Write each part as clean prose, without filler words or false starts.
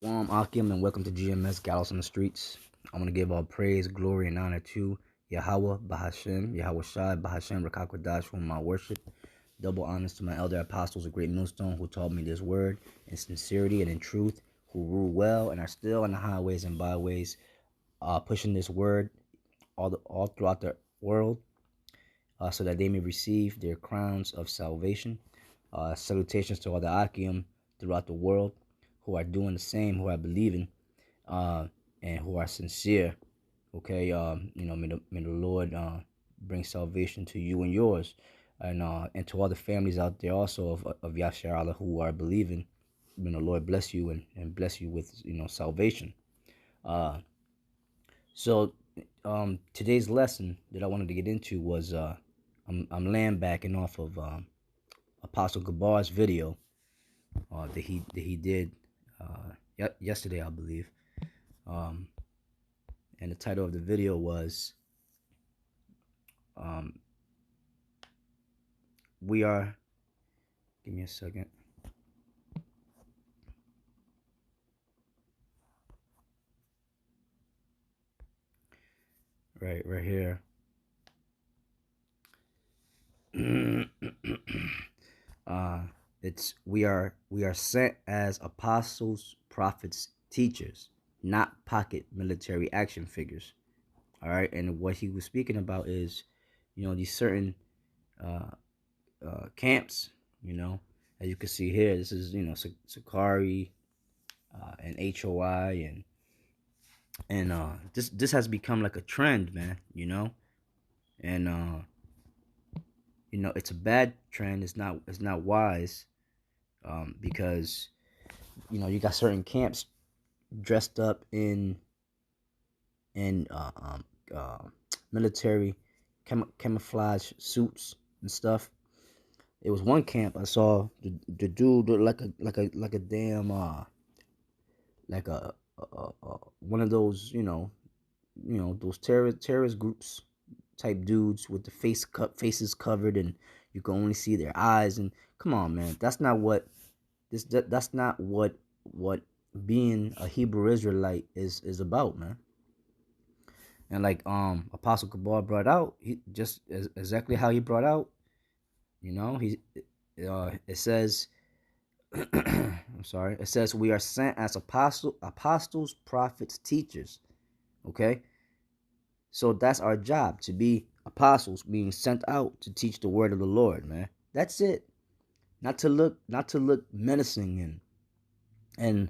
Akim, and welcome to GMS Gallows on the Streets. I want to give all praise, glory, and honor to Yahweh, Bahashem, Yahweh Shai, Bahashem, Rakakwadash, whom I worship. Double honors to my elder apostles, a great millstone, who taught me this word in sincerity and in truth, who rule well and are still on the highways and byways, pushing this word all throughout the world, so that they may receive their crowns of salvation. Salutations to all the Akim throughout the world who are doing the same, who are believing, and who are sincere. Okay, may the Lord bring salvation to you and yours, and to all the families out there also of Yashar Allah who are believing. May the Lord bless you and bless you with salvation. Uh, so today's lesson that I wanted to get into was I'm laying backing off of Apostle Gabar's video that he did yesterday, I believe. And the title of the video was we are, give me a second. Right here. It's we are sent as apostles, prophets, teachers, not pocket military action figures. All right, and what he was speaking about is, these certain camps. As you can see here, this is Sakari and HOI and this has become like a trend, man. And it's a bad trend. It's not wise, because you got certain camps dressed up in military camouflage suits and stuff. It was one camp I saw the dude looked like a damn like one of those those terrorist groups type dudes with the faces covered, and you can only see their eyes. And come on, man, that's not what that's not what being a Hebrew Israelite is about, man. And like Apostle Gabar brought out, he just exactly how he brought out, he it says I'm sorry, it says we are sent as apostles, prophets, teachers. Okay, so that's our job, to be apostles, being sent out to teach the word of the Lord, man. That's it. Not to look menacing and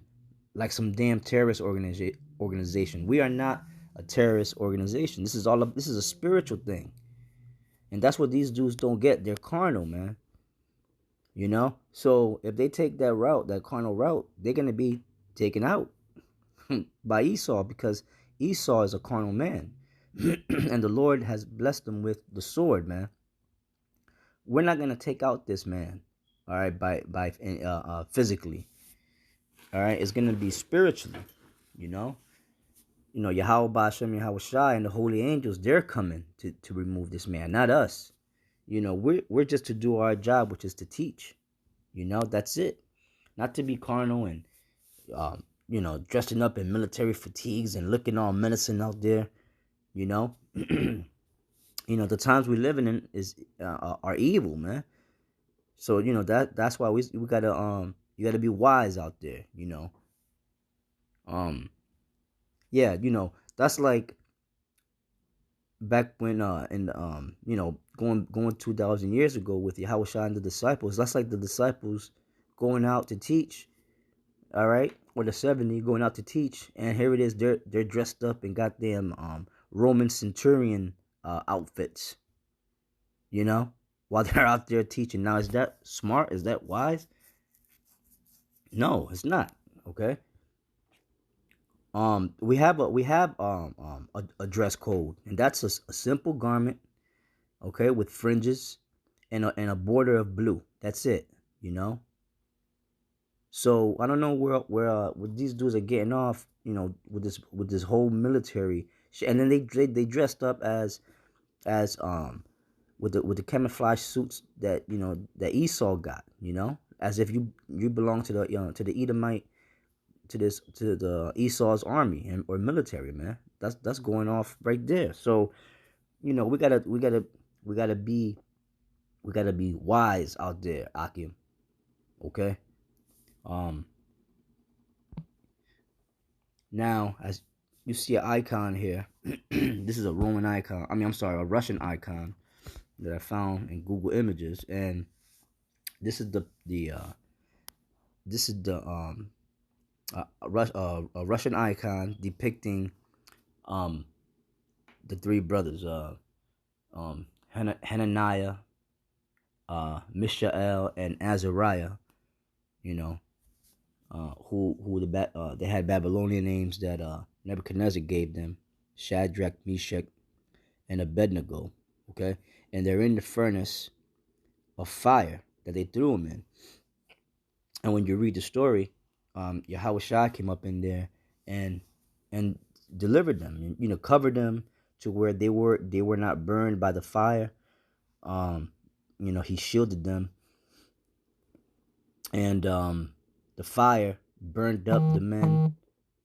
like some damn terrorist organization. We are not a terrorist organization. This is a spiritual thing. And that's what these dudes don't get. They're carnal, man. So if they take that route, that carnal route, they're gonna be taken out by Esau, because Esau is a carnal man. And the Lord has blessed them with the sword, man. We're not gonna take out this man, all right, by physically, all right. It's gonna be spiritually, Yahweh Bashem, Yahweh Shai, and the holy angels. They're coming to remove this man, not us. We're just to do our job, which is to teach. That's it. Not to be carnal and dressing up in military fatigues and looking all menacing out there. The times we living in are evil, man. So that's why we gotta you gotta be wise out there. Yeah, that's like back when in going 2,000 years ago with Yahweh Shai and the disciples. That's like the disciples going out to teach, all right, or the 70 going out to teach, and here it is, they're dressed up in goddamn Roman centurion outfits, while they're out there teaching. Now, is that smart? Is that wise? No, it's not. Okay. We have a dress code, and that's a simple garment, okay, with fringes and a border of blue. That's it. So I don't know where these dudes are getting off, with this whole military shit. And then they dressed up as with the camouflage suits that that Esau got, as if you belong to the to the Edomite to the Esau's army and or military, man. That's going off right there. So we gotta be wise out there, Akim. Okay. Um. Now, as you see an icon here, this is a Roman icon. I mean, I'm sorry, a Russian icon that I found in Google Images, and this is the a Russian icon depicting um the three brothers Hananiah, Mishael, and Azariah. You know, they had Babylonian names that Nebuchadnezzar gave them: Shadrach, Meshach, and Abednego. Okay, and they're in the furnace of fire that they threw them in. And when you read the story, Yahweh Shai came up in there and and delivered them, covered them to where they were not burned by the fire. Um, he shielded them, and the fire burned up the men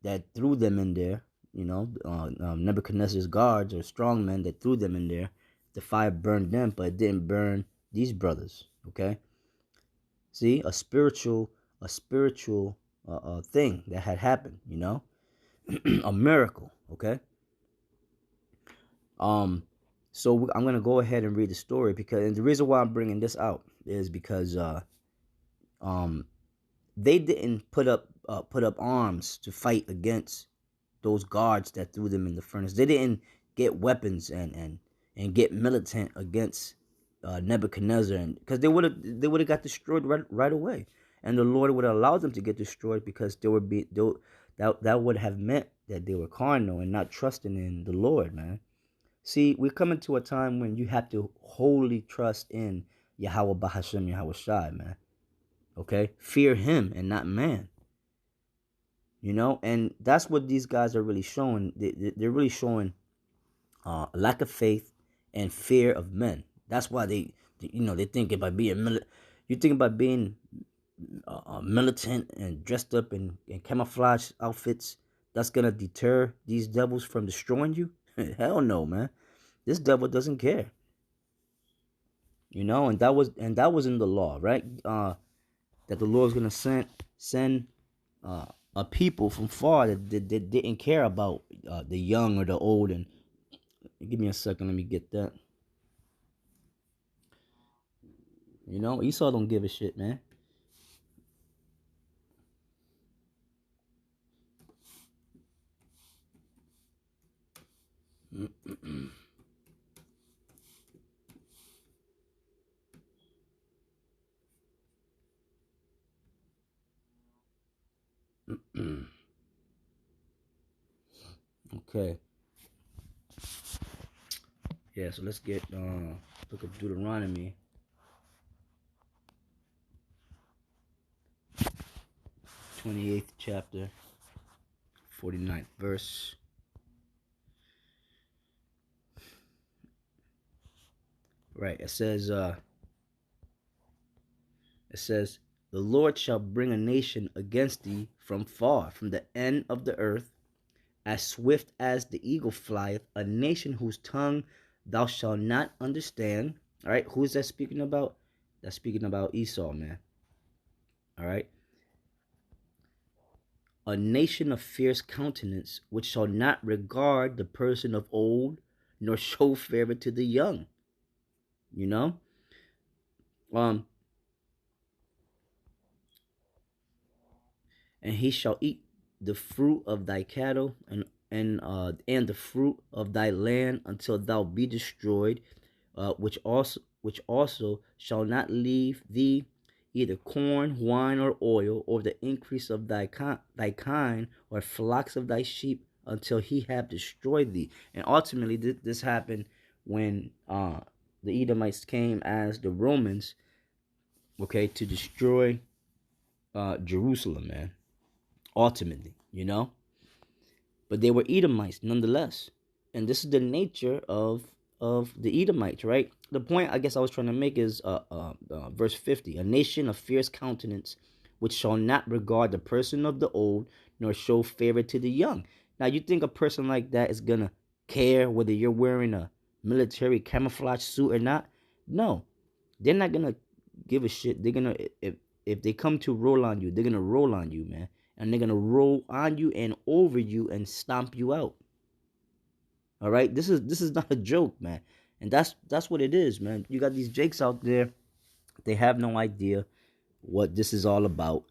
that threw them in there. Nebuchadnezzar's guards or strong men that threw them in there. The fire burned them, but it didn't burn these brothers. Okay, see, a spiritual thing that had happened. A miracle. Okay. Um, so I'm gonna go ahead and read the story and the reason why I'm bringing this out is because um, they didn't put up arms to fight against those guards that threw them in the furnace. They didn't get weapons and get militant against Nebuchadnezzar, and because they would have got destroyed right away, and the Lord would have allowed them to get destroyed because that would have meant that they were carnal and not trusting in the Lord, man. See, we're coming to a time when you have to wholly trust in Yahweh Bahashem Yahweh Shai, man. Okay? Fear him and not man. And that's what these guys are really showing. They're really showing lack of faith and fear of men. That's why they think about you think about being militant and dressed up in camouflage outfits. That's gonna deter these devils from destroying you? Hell no, man. This devil doesn't care. And that was in the law, right? That the Lord's gonna send a people from far that didn't care about the young or the old. And give me a second, let me get that. Esau don't give a shit, man. Okay. Yeah, so let's get look at Deuteronomy 28th chapter, 49th verse. Right. It says, the Lord shall bring a nation against thee from far, from the end of the earth, as swift as the eagle flieth, a nation whose tongue thou shalt not understand. All right, who is that speaking about? That's speaking about Esau, man. All right. A nation of fierce countenance, which shall not regard the person of old, nor show favor to the young. Um, and he shall eat the fruit of thy cattle and the fruit of thy land until thou be destroyed, which also shall not leave thee either corn, wine, or oil, or the increase of thy kind, or flocks of thy sheep, until he have destroyed thee. And ultimately, this happened when the Edomites came as the Romans, okay, to destroy Jerusalem, man. Ultimately, but they were Edomites nonetheless, and this is the nature of the Edomites, right? The point I guess I was trying to make is verse 50: a nation of fierce countenance, which shall not regard the person of the old, nor show favor to the young. Now, you think a person like that is gonna care whether you're wearing a military camouflage suit or not? No, they're not gonna give a shit. They're gonna if they come to roll on you, they're gonna roll on you, man, and they're gonna roll on you and over you and stomp you out. All right, this is not a joke, man, and that's what it is, man. You got these jakes out there. They have no idea what this is all about.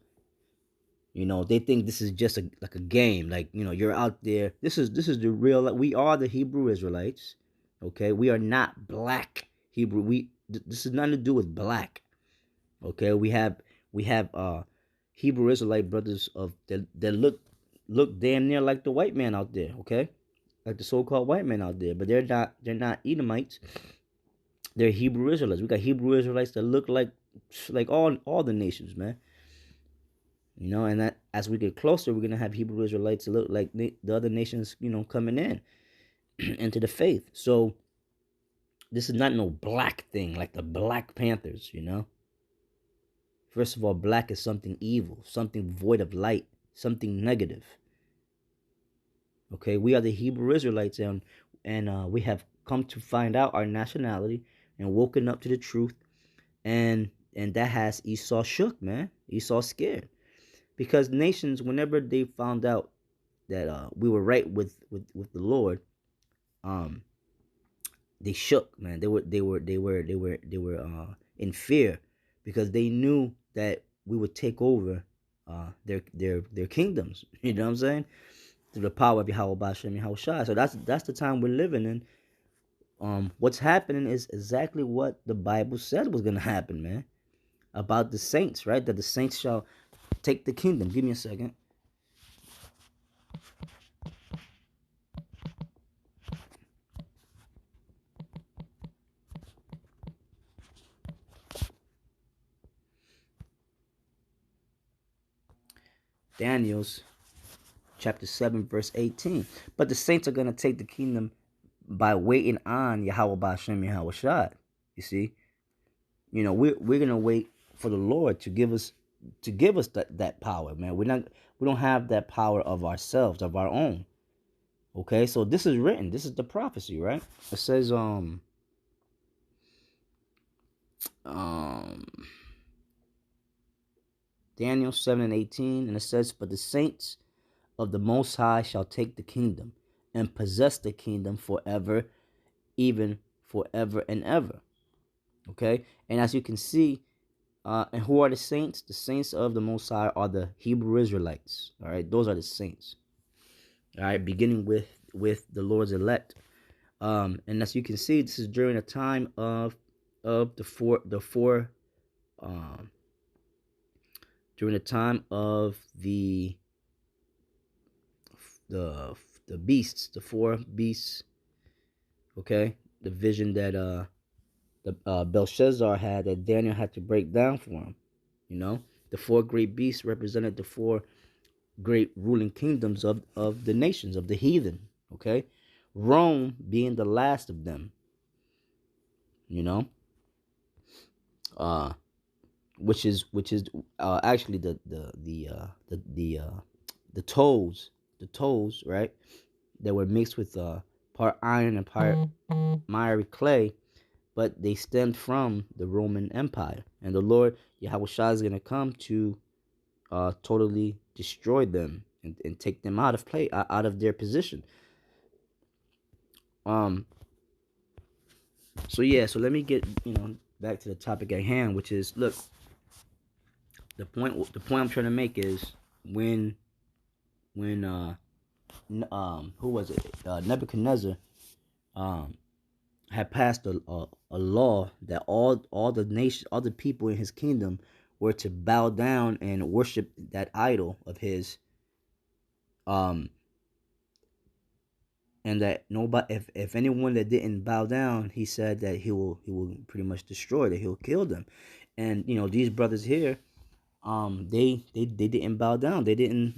They think this is just like a game. Like, you're out there. This is the real. We are the Hebrew Israelites. Okay, we are not black Hebrew. This is nothing to do with black. Okay, we have Hebrew Israelite brothers that look damn near like the white man out there. Okay, like the so-called white man out there, but they're not Edomites. They're Hebrew Israelites. We got Hebrew Israelites that look like all the nations, man. And that as we get closer, we're gonna have Hebrew Israelites that look like the other nations, coming in into the faith. So this is not no black thing like the Black Panthers. First of all, black is something evil, something void of light, something negative. Okay, we are the Hebrew Israelites, and we have come to find out our nationality and woken up to the truth, and that has Esau shook, man. Esau scared because nations, whenever they found out that we were right with the Lord, um, they shook, man. They were in fear because they knew that we would take over their kingdoms. You know what I'm saying? Through the power of Yahweh Bashem Yahweh Shai. So that's the time we're living in. What's happening is exactly what the Bible said was gonna happen, man. About the saints, right? That the saints shall take the kingdom. Give me a second. Daniel's chapter 7, verse 18. But the saints are gonna take the kingdom by waiting on Yahweh Bashem Yahweh Shai. You see? We're gonna wait for the Lord to give us that power, man. We don't have that power of ourselves, of our own. Okay, so this is written. This is the prophecy, right? It says um Daniel 7 and 18, and it says, "But the saints of the Most High shall take the kingdom and possess the kingdom forever, even forever and ever." Okay, and as you can see, and who are the saints? The saints of the Most High are the Hebrew Israelites. All right, those are the saints. All right, beginning with the Lord's elect. And as you can see, this is during a time of the four during the time of the the beasts, the four beasts. Okay, the vision that the Belshazzar had, that Daniel had to break down for him. The four great beasts represented the four great ruling kingdoms of the nations, of the heathen. Okay, Rome being the last of them. You know, uh, which is actually the toes, right? That were mixed with part iron and part miry clay, but they stemmed from the Roman Empire. And the Lord Yahweh Shai is going to come to totally destroy them and take them out of play, out of their position. So yeah, so let me get back to the topic at hand, which is, look, the point I'm trying to make is when who was it, Nebuchadnezzar had passed a law that all the nation, all the people in his kingdom were to bow down and worship that idol of his, and that nobody, if anyone that didn't bow down, he said that he will pretty much destroy, that he'll kill them. And these brothers here, they didn't bow down. They didn't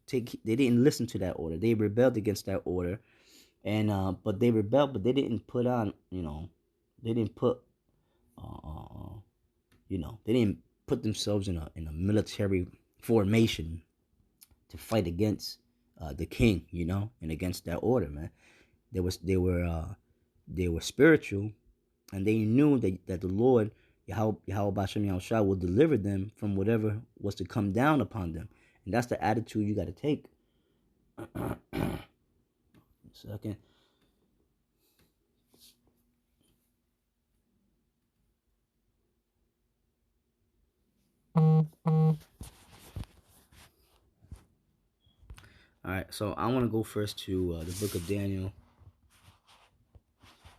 they didn't listen to that order. They rebelled against that order. And but they rebelled, but they didn't put on, they didn't put they didn't put themselves in a military formation to fight against the king, and against that order, man. They were spiritual, and they knew that the Lord Yahweh Bashem Yahushua will deliver them from whatever was to come down upon them, and that's the attitude you got to take. Second. All right, so I want to go first to the book of Daniel,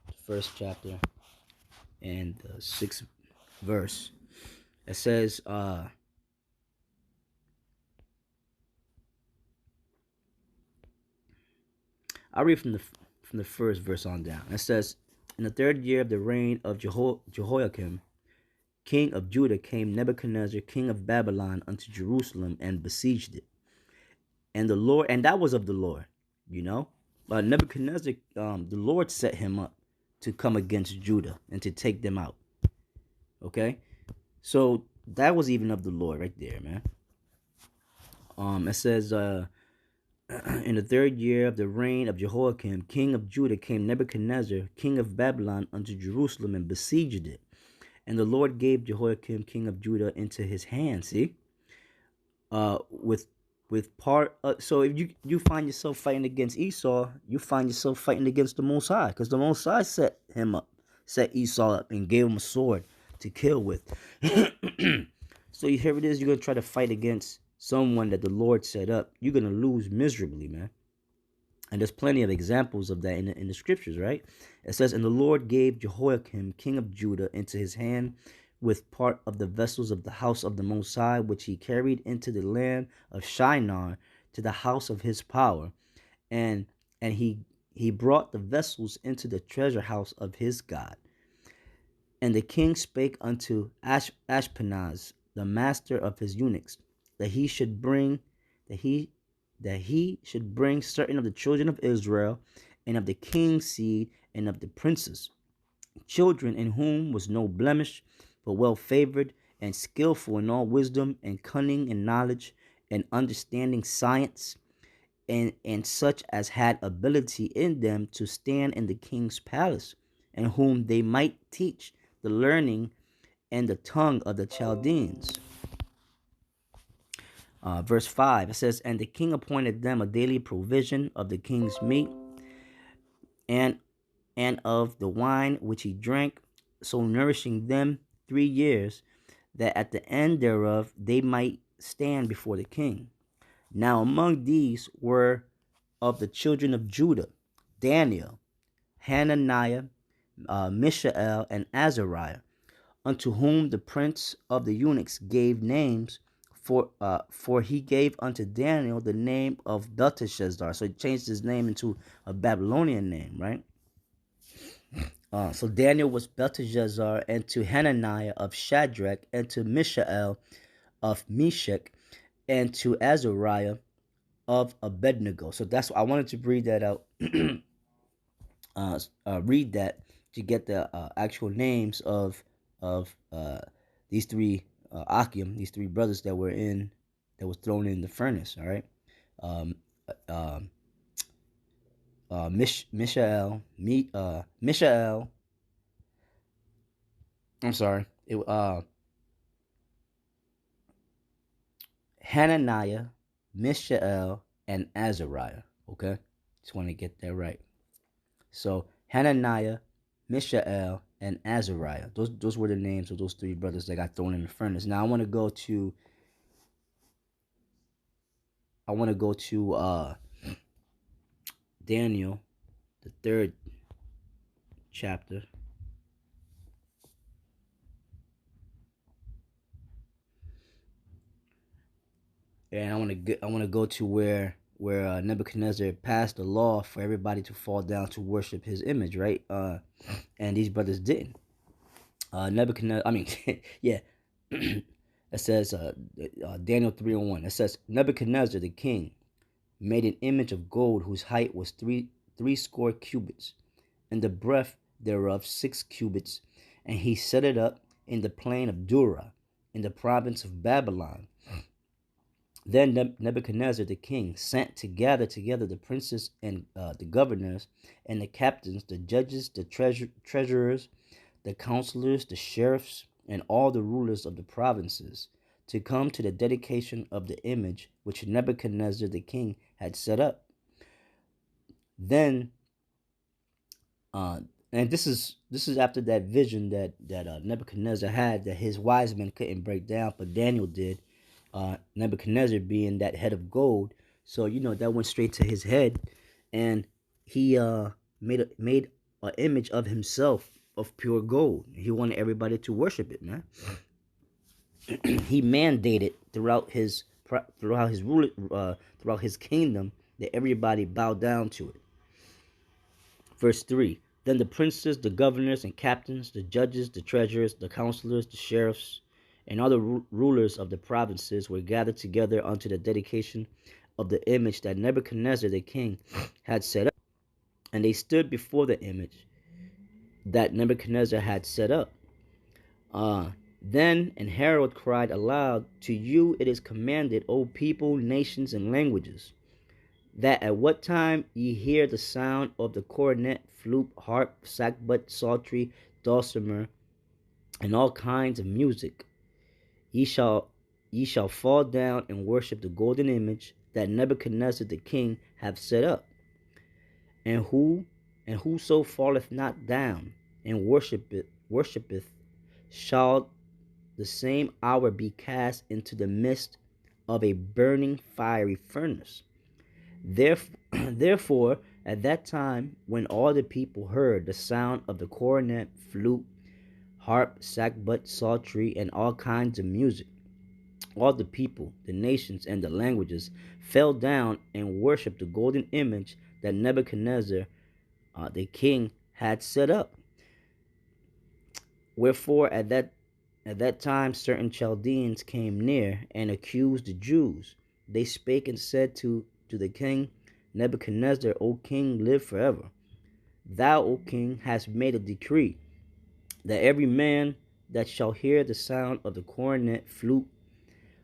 the first chapter, and the 6th verse. It says, I read from the first verse on down. It says, in the 3rd year of the reign of Jehoiakim, king of Judah, came Nebuchadnezzar, king of Babylon, unto Jerusalem, and besieged it. And that was of the Lord, Nebuchadnezzar, the Lord set him up to come against Judah and to take them out. Okay, so that was even of the Lord right there, man. It says, in the 3rd year of the reign of Jehoiakim, king of Judah, came Nebuchadnezzar, king of Babylon, unto Jerusalem, and besieged it. And the Lord gave Jehoiakim, king of Judah, into his hand. See, so if you find yourself fighting against Esau, you find yourself fighting against the Most High, because the Most High set Esau up, and gave him a sword to kill with. So here it is, you're gonna try to fight against someone that the Lord set up. You're gonna lose miserably, man. And there's plenty of examples of that in the scriptures, right? It says, and the Lord gave Jehoiakim, king of Judah, into his hand, with part of the vessels of the house of the Most High, which he carried into the land of Shinar, to the house of his power, and he brought the vessels into the treasure house of his God. And the king spake unto Ashpenaz, the master of his eunuchs, that he should bring certain of the children of Israel, and of the king's seed, and of the princes, children in whom was no blemish, but well favored, and skillful in all wisdom, and cunning and knowledge, and understanding science, and such as had ability in them to stand in the king's palace, and whom they might teach the learning and the tongue of the Chaldeans. Verse 5, it says, and the king appointed them a daily provision of the king's meat, and of the wine which he drank, so nourishing them 3 years, that at the end thereof they might stand before the king. Now among these were of the children of Judah, Daniel, Hananiah, Mishael, and Azariah, unto whom the prince of the eunuchs gave names, for he gave unto Daniel the name of Belteshazzar. So he changed his name into a Babylonian name, right? So Daniel was Belteshazzar, and to Hananiah of Shadrach, and to Mishael of Meshach, and to Azariah of Abednego. So that's what I wanted to read that out. Read that to get the actual names of these three Akim, these three brothers that was thrown in the furnace. All right, Mishael. I'm sorry. Hananiah, Mishael, and Azariah. Okay, just want to get that right. So Hananiah, Mishael, and Azariah. Those were the names of those three brothers that got thrown in the furnace. Now I want to go to Daniel, the 3rd chapter. And I want to go to where Nebuchadnezzar passed a law for everybody to fall down to worship his image, right? And these brothers didn't. Yeah. It says Daniel 3:1. It says Nebuchadnezzar the king made an image of gold whose height was threescore cubits, and the breadth thereof 6 cubits, and he set it up in the plain of Dura, in the province of Babylon. Then Nebuchadnezzar the king sent to gather together the princes and the governors and the captains, the judges, the treasurers, the counselors, the sheriffs, and all the rulers of the provinces to come to the dedication of the image which Nebuchadnezzar the king had set up. Then, uh, and this is after that vision that Nebuchadnezzar had that his wise men couldn't break down, but Daniel did. Nebuchadnezzar being that head of gold, so that went straight to his head, and he made an image of himself of pure gold. He wanted everybody to worship it, man. He mandated throughout his rule, throughout his kingdom, that everybody bow down to it. Verse 3. Then the princes, the governors and captains, the judges, the treasurers, the counselors, the sheriffs, and all the rulers of the provinces were gathered together unto the dedication of the image that Nebuchadnezzar the king had set up. And they stood before the image that Nebuchadnezzar had set up. Then an herald cried aloud, To you it is commanded, O people, nations, and languages, that at what time ye hear the sound of the cornet, flute, harp, sackbut, psaltery, dulcimer, and all kinds of music, ye shall fall down and worship the golden image that Nebuchadnezzar the king hath set up. And whoso falleth not down and worshipeth shall the same hour be cast into the midst of a burning fiery furnace. Therefore, at that time, when all the people heard the sound of the cornet, flute, harp, sackbut, psaltery, and all kinds of music, all the people, the nations, and the languages fell down and worshipped the golden image that Nebuchadnezzar, the king, had set up. Wherefore, at that time, certain Chaldeans came near and accused the Jews. They spake and said to the king Nebuchadnezzar, O king, live forever. Thou, O king, hast made a decree that every man that shall hear the sound of the cornet, flute,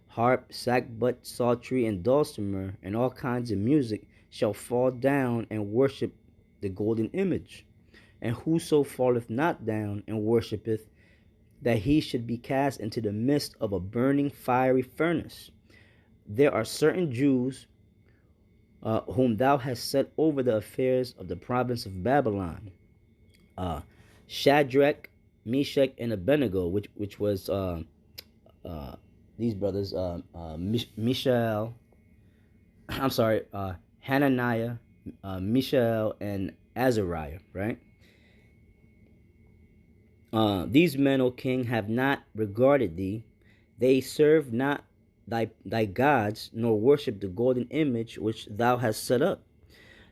harp, sackbut, psaltery, and dulcimer, and all kinds of music, shall fall down and worship the golden image. And whoso falleth not down and worshipeth, that he should be cast into the midst of a burning fiery furnace. There are certain Jews whom thou hast set over the affairs of the province of Babylon, Shadrach, Meshach, and Abednego, which was these brothers, Mishael, I'm sorry, Hananiah, Mishael, and Azariah, right? These men, O king, have not regarded thee. They serve not thy gods, nor worship the golden image which thou hast set up.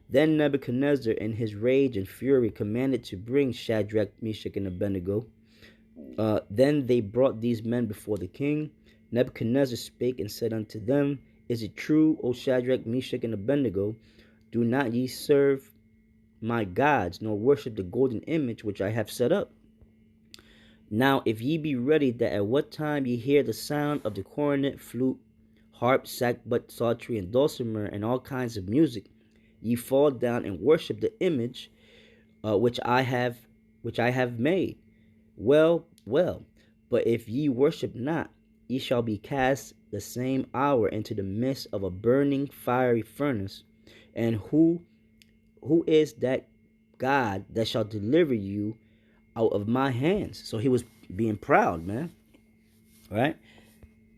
Then Nebuchadnezzar, in his rage and fury, commanded to bring Shadrach, Meshach, and Abednego. Then they brought these men before the king. Nebuchadnezzar spake and said unto them, Is it true, O Shadrach, Meshach, and Abednego? Do not ye serve my gods, nor worship the golden image which I have set up? Now, if ye be ready, that at what time ye hear the sound of the cornet, flute, harp, sackbut, psaltery, and dulcimer, and all kinds of music, ye fall down and worship the image which I have made. Well, but if ye worship not, ye shall be cast the same hour into the midst of a burning fiery furnace. And who is that God that shall deliver you out of my hands? So he was being proud, man. Right?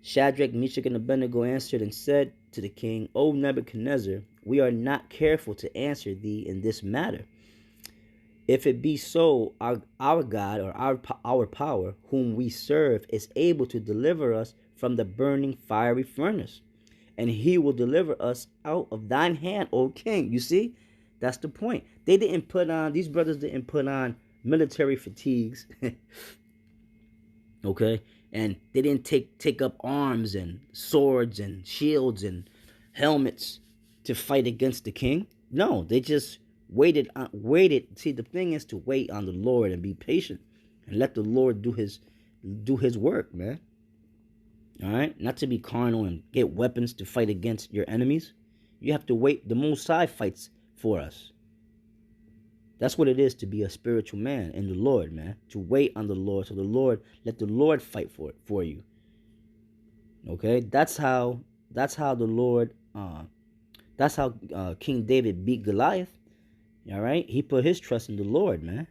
Shadrach, Meshach, and Abednego answered and said to the king, O Nebuchadnezzar, we are not careful to answer thee in this matter. If it be so, our God, or our power, whom we serve, is able to deliver us from the burning fiery furnace, and he will deliver us out of thine hand, O king. You see, that's the point. These brothers didn't put on military fatigues, okay, and they didn't take up arms and swords and shields and helmets to fight against the king. No, they just waited. See, the thing is to wait on the Lord and be patient and let the Lord do his work, man. All right, not to be carnal and get weapons to fight against your enemies. You have to wait. The Most High fights for us. That's what it is to be a spiritual man in the Lord, man. To wait on the Lord, so the Lord, let the Lord fight for you. Okay, that's how the Lord. That's how King David beat Goliath. All right, he put his trust in the Lord, man.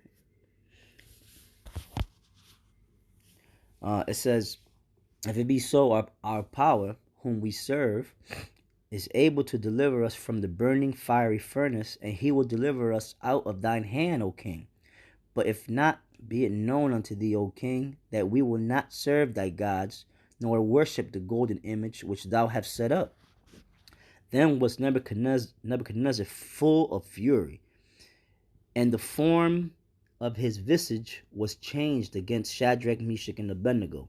It says, if it be so, our power, whom we serve, is able to deliver us from the burning fiery furnace, and he will deliver us out of thine hand, O king. But if not, be it known unto thee, O king, that we will not serve thy gods, nor worship the golden image which thou hast set up. Then was Nebuchadnezzar full of fury, and the form of his visage was changed against Shadrach, Meshach, and Abednego.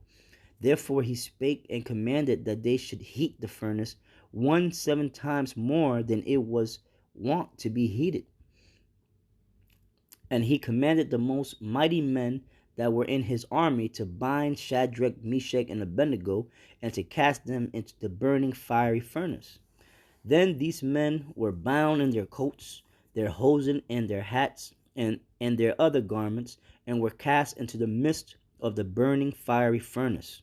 Therefore he spake and commanded that they should heat the furnace 7 times more than it was wont to be heated. And he commanded the most mighty men that were in his army to bind Shadrach, Meshach, and Abednego, and to cast them into the burning fiery furnace. Then these men were bound in their coats, their hosen, and their hats, and their other garments, and were cast into the midst of the burning fiery furnace.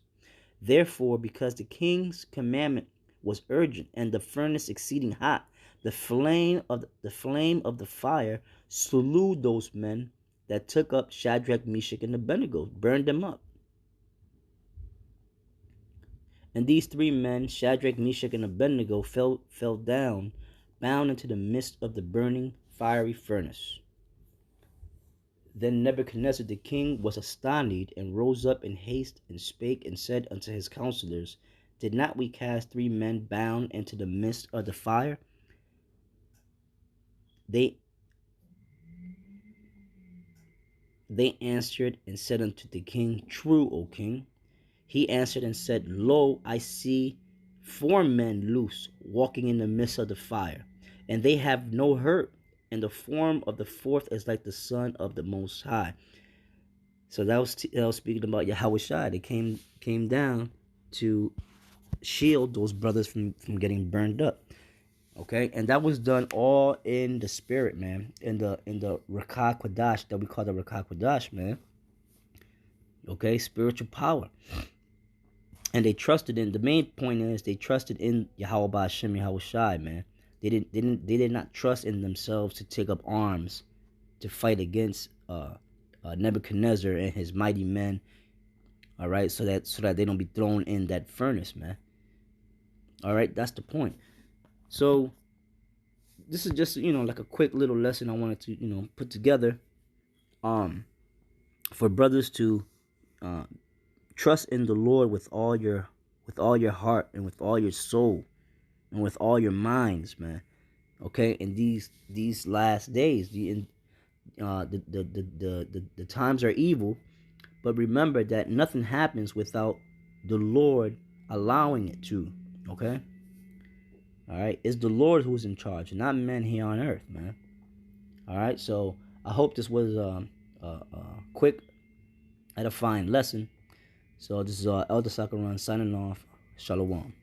Therefore, because the king's commandment was urgent, and the furnace exceeding hot, the flame of the fire slew those men that took up Shadrach, Meshach, and Abednego, burned them up. And these 3 men, Shadrach, Meshach, and Abednego, fell down, bound into the midst of the burning fiery furnace. Then Nebuchadnezzar the king was astonished, and rose up in haste, and spake and said unto his counselors, Did not we cast 3 men bound into the midst of the fire? They answered and said unto the king, True, O king. He answered and said, Lo, I see 4 men loose, walking in the midst of the fire, and they have no hurt, and the form of the 4th is like the Son of the Most High. So that was speaking about Yahweh Shai. They came down to shield those brothers from getting burned up. Okay, and that was done all in the spirit, man. In the Rakah Kodash that we call the Rakah Kodash, man. Okay, spiritual power. And they trusted in, the main point is they trusted in Yahweh Ba'ashem, Yahweh Shai, man. They did not trust in themselves to take up arms to fight against Nebuchadnezzar and his mighty men. All right, so that they don't be thrown in that furnace, man. All right, that's the point. So this is just, like a quick little lesson I wanted to, put together for brothers to trust in the Lord with all your heart, and with all your soul, and with all your minds, man. Okay, in these last days, the times are evil, but remember that nothing happens without the Lord allowing it to. Okay, all right, it's the Lord who's in charge, not men here on earth, man. All right, so I hope this was a quick, edifying lesson. So this is Elder Sakaran signing off. Shalom.